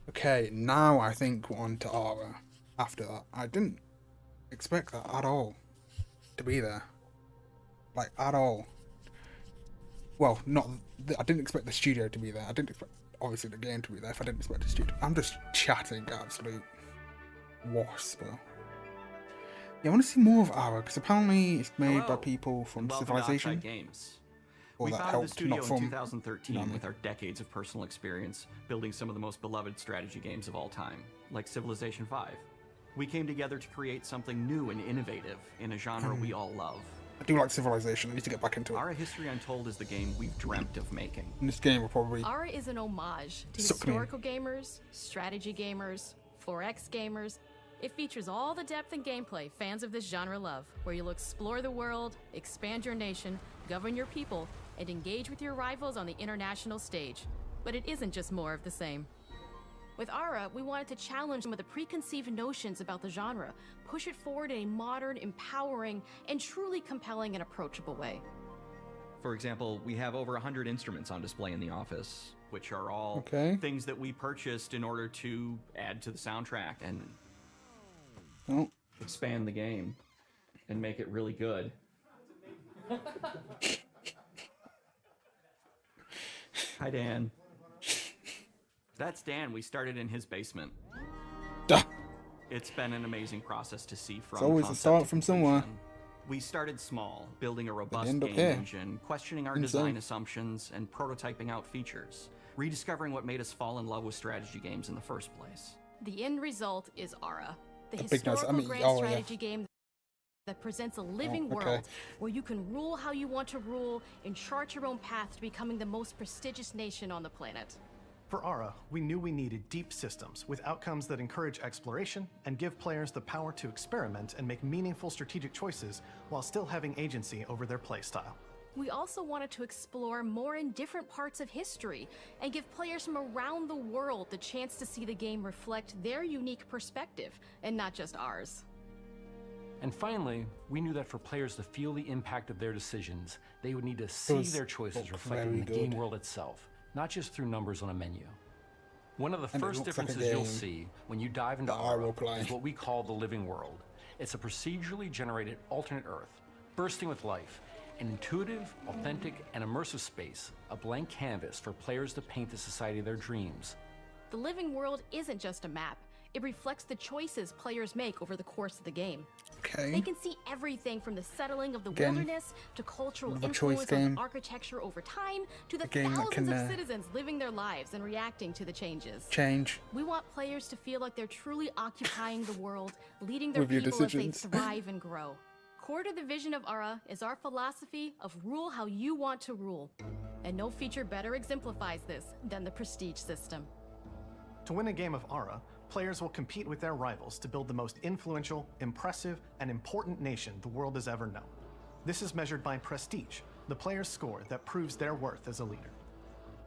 Okay, now I think we're on to Ara. After that, I didn't expect that at all to be there. Like, at all. Well, not. I didn't expect the studio to be there. I didn't expect, obviously, the game to be there if I didn't expect the studio. I'm just chatting absolute wasp. Yeah, I want to see more of Ara, because apparently it's made by people from Civilization. Games. Or We that founded the helped, studio not from, in 2013 you know, with our decades of personal experience building some of the most beloved strategy games of all time, like Civilization 5. We came together to create something new and innovative in a genre we all love. I do like Civilization. I need to get back into it. Ara History Untold is the game we've dreamt of making. And this game will probably Ara is an homage to suck me in. historical gamers, strategy gamers, 4X gamers. It features all the depth and gameplay fans of this genre love, where you'll explore the world, expand your nation, govern your people, and engage with your rivals on the international stage. But it isn't just more of the same. With Ara, we wanted to challenge some of the preconceived notions about the genre, push it forward in a modern, empowering, and truly compelling and approachable way. For example, we have over 100 instruments on display in the office, which are all things that we purchased in order to add to the soundtrack and expand the game and make it really good. Hi, Dan. That's Dan. We started in his basement. Duh. It's been an amazing process to see from It's always a concept start to from completion. somewhere. We started small, building a robust end up game here. engine, questioning our design assumptions, and prototyping out features, rediscovering what made us fall in love with strategy games in the first place. The end result is Ara, the big nose. historical grand strategy game that presents a living world where you can rule how you want to rule and chart your own path to becoming the most prestigious nation on the planet. For Ara, we knew we needed deep systems with outcomes that encourage exploration and give players the power to experiment and make meaningful strategic choices while still having agency over their playstyle. We also wanted to explore more in different parts of history and give players from around the world the chance to see the game reflect their unique perspective and not just ours. And finally, we knew that for players to feel the impact of their decisions, they would need to see their choices reflected in the game world itself, not just through numbers on a menu. One of the first differences you'll see when you dive into Ara is what we call the living world. It's a procedurally generated alternate Earth, bursting with life, an intuitive, authentic, and immersive space, a blank canvas for players to paint the society of their dreams. The living world isn't just a map. It reflects the choices players make over the course of the game. They can see everything from the settling of the wilderness to cultural influence on architecture over time to the thousands of citizens living their lives and reacting to the changes. We want players to feel like they're truly occupying the world, leading their people as they thrive and grow. Core to the vision of Ara is our philosophy of rule how you want to rule. And no feature better exemplifies this than the prestige system. To win a game of Ara, players will compete with their rivals to build the most influential, impressive, and important nation the world has ever known. This is measured by prestige, the player's score that proves their worth as a leader.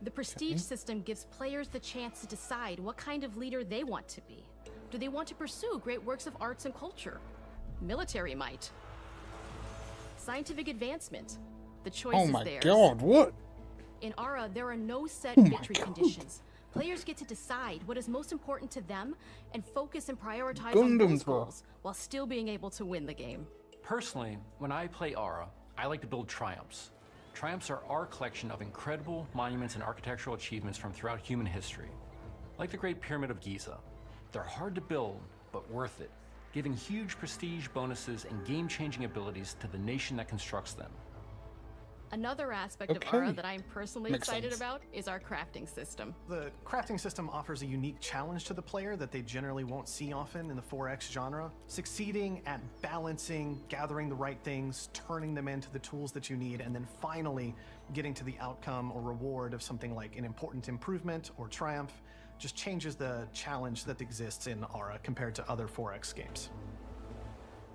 The prestige system gives players the chance to decide what kind of leader they want to be. Do they want to pursue great works of arts and culture? Military might? Scientific advancement? The choice is theirs. Oh my god, what? In Ara, there are no set victory conditions. Players get to decide what is most important to them and focus and prioritize on those goals while still being able to win the game. Personally, when I play Ara, I like to build triumphs. Triumphs are our collection of incredible monuments and architectural achievements from throughout human history. Like the Great Pyramid of Giza. They're hard to build, but worth it, giving huge prestige bonuses and game-changing abilities to the nation that constructs them. Another aspect of Ara that I'm personally excited about is our crafting system. The crafting system offers a unique challenge to the player that they generally won't see often in the 4X genre. Succeeding at balancing, gathering the right things, turning them into the tools that you need, and then finally getting to the outcome or reward of something like an important improvement or triumph just changes the challenge that exists in Ara compared to other 4X games.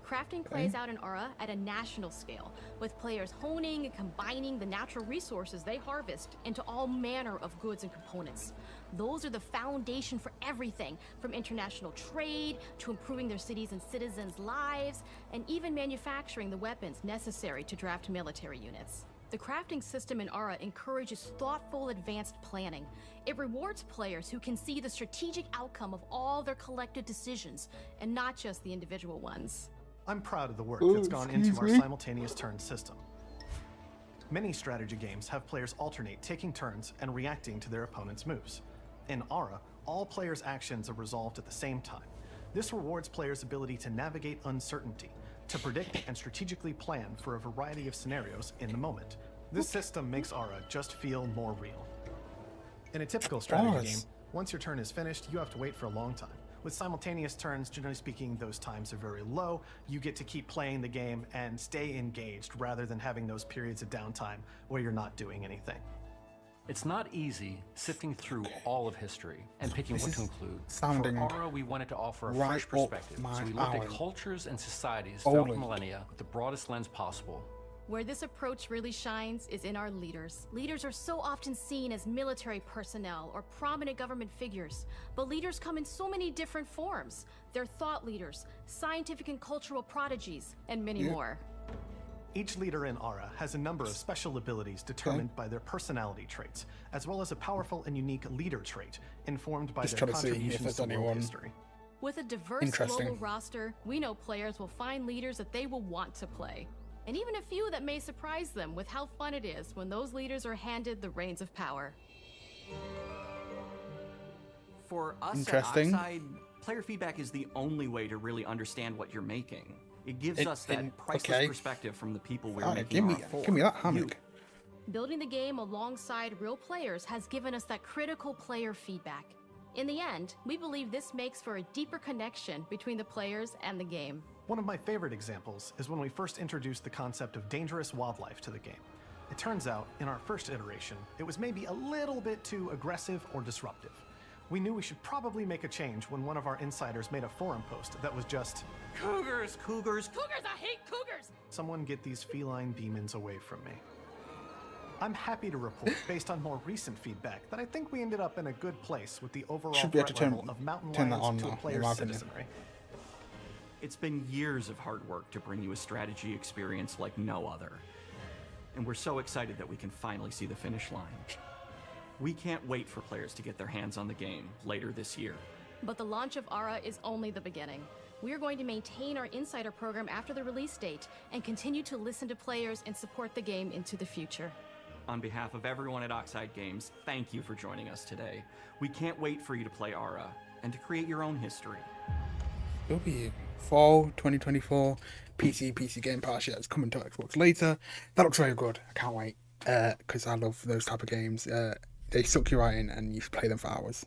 Crafting plays out in Ara at a national scale, with players honing and combining the natural resources they harvest into all manner of goods and components. Those are the foundation for everything, from international trade to improving their cities and citizens' lives, and even manufacturing the weapons necessary to draft military units. The crafting system in Ara encourages thoughtful, advanced planning. It rewards players who can see the strategic outcome of all their collective decisions, and not just the individual ones. I'm proud of the work that's gone into our simultaneous turn system. Many strategy games have players alternate taking turns and reacting to their opponent's moves. In Ara, all players' actions are resolved at the same time. This rewards players' ability to navigate uncertainty, to predict and strategically plan for a variety of scenarios in the moment. This system makes Ara just feel more real. In a typical strategy game, once your turn is finished, you have to wait for a long time. With simultaneous turns, generally speaking, those times are very low. You get to keep playing the game and stay engaged rather than having those periods of downtime where you're not doing anything. It's not easy sifting through all of history and picking what to include. For Ara, we wanted to offer a fresh perspective, so we looked at cultures and societies throughout millennia with the broadest lens possible. Where this approach really shines is in our leaders. Leaders are so often seen as military personnel or prominent government figures, but leaders come in so many different forms. They're thought leaders, scientific and cultural prodigies, and many more. Each leader in Ara has a number of special abilities determined by their personality traits, as well as a powerful and unique leader trait informed by their contributions to world history. With a diverse global roster, we know players will find leaders that they will want to play, and even a few that may surprise them with how fun it is when those leaders are handed the reins of power. For us at Oxide, player feedback is the only way to really understand what you're making. It gives us that priceless perspective from the people we're making Ara for. Give me that hammock. Building the game alongside real players has given us that critical player feedback. In the end, we believe this makes for a deeper connection between the players and the game. One of my favorite examples is when we first introduced the concept of dangerous wildlife to the game. It turns out, in our first iteration, it was maybe a little bit too aggressive or disruptive. We knew we should probably make a change when one of our insiders made a forum post that was just, "Cougars, cougars, cougars, I hate cougars! Someone get these feline demons away from me." I'm happy to report, based on more recent feedback, that I think we ended up in a good place with the overall threat level of mountain lions to a player's citizenry. It's been years of hard work to bring you a strategy experience like no other. And we're so excited that we can finally see the finish line. We can't wait for players to get their hands on the game later this year. But the launch of Ara is only the beginning. We are going to maintain our insider program after the release date and continue to listen to players and support the game into the future. On behalf of everyone at Oxide Games, thank you for joining us today. We can't wait for you to play Ara and to create your own history. It'll be fall 2024 PC Game Pass. Yeah, it's coming to Xbox later. That looks very good. I can't wait because I love those type of games. They suck you right in and you play them for hours.